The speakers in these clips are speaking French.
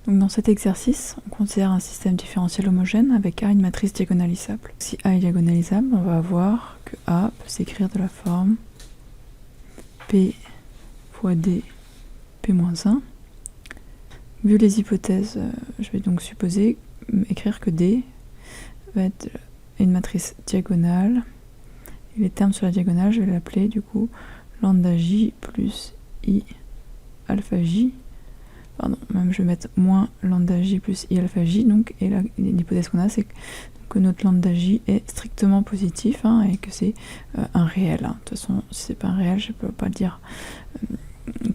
Donc dans cet exercice, on considère un système différentiel homogène avec A une matrice diagonalisable. Si A est diagonalisable, on va voir que A peut s'écrire de la forme P fois D P-1. Vu les hypothèses, je vais donc supposer, écrire que D va être une matrice diagonale. Et les termes sur la diagonale, je vais l'appeler du coup lambda J plus I alpha J. Pardon, même je vais mettre moins lambda J plus I alpha J. Donc, et l'hypothèse qu'on a, c'est que notre lambda J est strictement positif et que c'est un réel. De toute façon, si c'est pas un réel, je ne peux pas le dire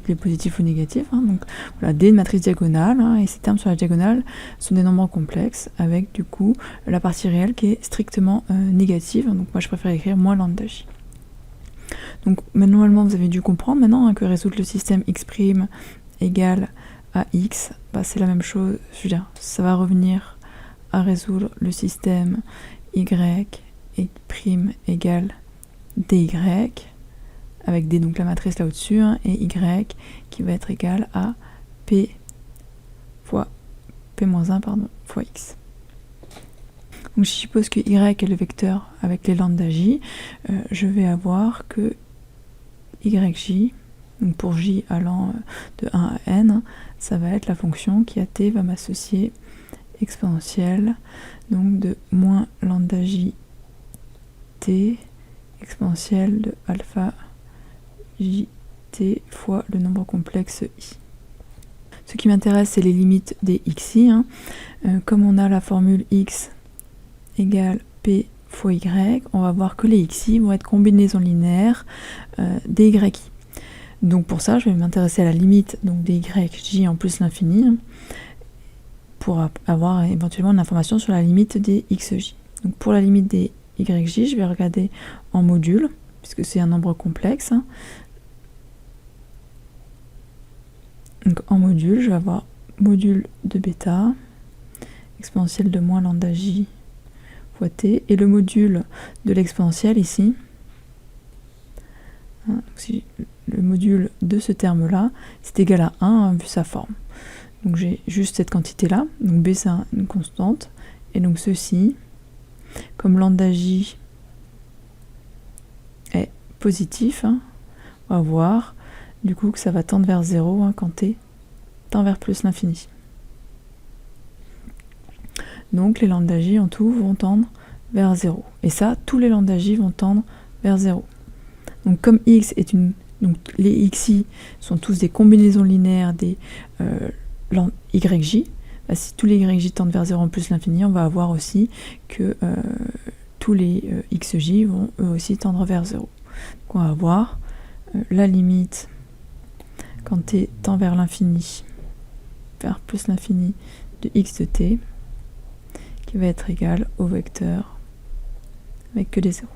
qu'il est positif ou négatif. Donc voilà, D une matrice diagonale, et ces termes sur la diagonale sont des nombres complexes avec du coup la partie réelle qui est strictement négative. Donc moi je préfère écrire moins lambda J. Donc normalement vous avez dû comprendre maintenant que résoudre le système x' égale à x, c'est la même chose, je veux dire, ça va revenir à résoudre le système y et prime égale dy, avec D, donc la matrice là au-dessus, et y qui va être égal à p fois p-1 fois x. Donc je suppose que y est le vecteur avec les lambda j, je vais avoir que yj, donc pour j allant de 1 à n, ça va être la fonction qui à t va m'associer exponentielle, donc de moins lambda j t exponentielle de alpha jt fois le nombre complexe i. Ce qui m'intéresse, c'est les limites des xi. Comme on a la formule x égale p fois y, on va voir que les xi vont être combinaisons linéaires des yi. Donc pour ça, je vais m'intéresser à la limite donc des yj en plus l'infini pour avoir éventuellement une information sur la limite des xj. Donc pour la limite des yj, je vais regarder en module, puisque c'est un nombre complexe. Donc en module, je vais avoir module de bêta, exponentielle de moins lambda j fois t, et le module de l'exponentielle ici, donc si le module de ce terme-là, c'est égal à 1 vu sa forme. Donc j'ai juste cette quantité-là, donc b c'est une constante, et donc ceci, comme lambda j est positif, on va voir du coup que ça va tendre vers 0 quand t tend vers plus l'infini. Donc les lambda j en tout vont tendre vers 0. Et ça, tous les lambda j vont tendre vers 0. Donc comme x est une... Donc les xi sont tous des combinaisons linéaires des yj, si tous les yj tendent vers 0 en plus l'infini, on va avoir aussi que tous les xj vont eux aussi tendre vers 0. Donc on va avoir la limite quand t tend vers l'infini, vers plus l'infini de x de t, qui va être égal au vecteur avec que des zéros.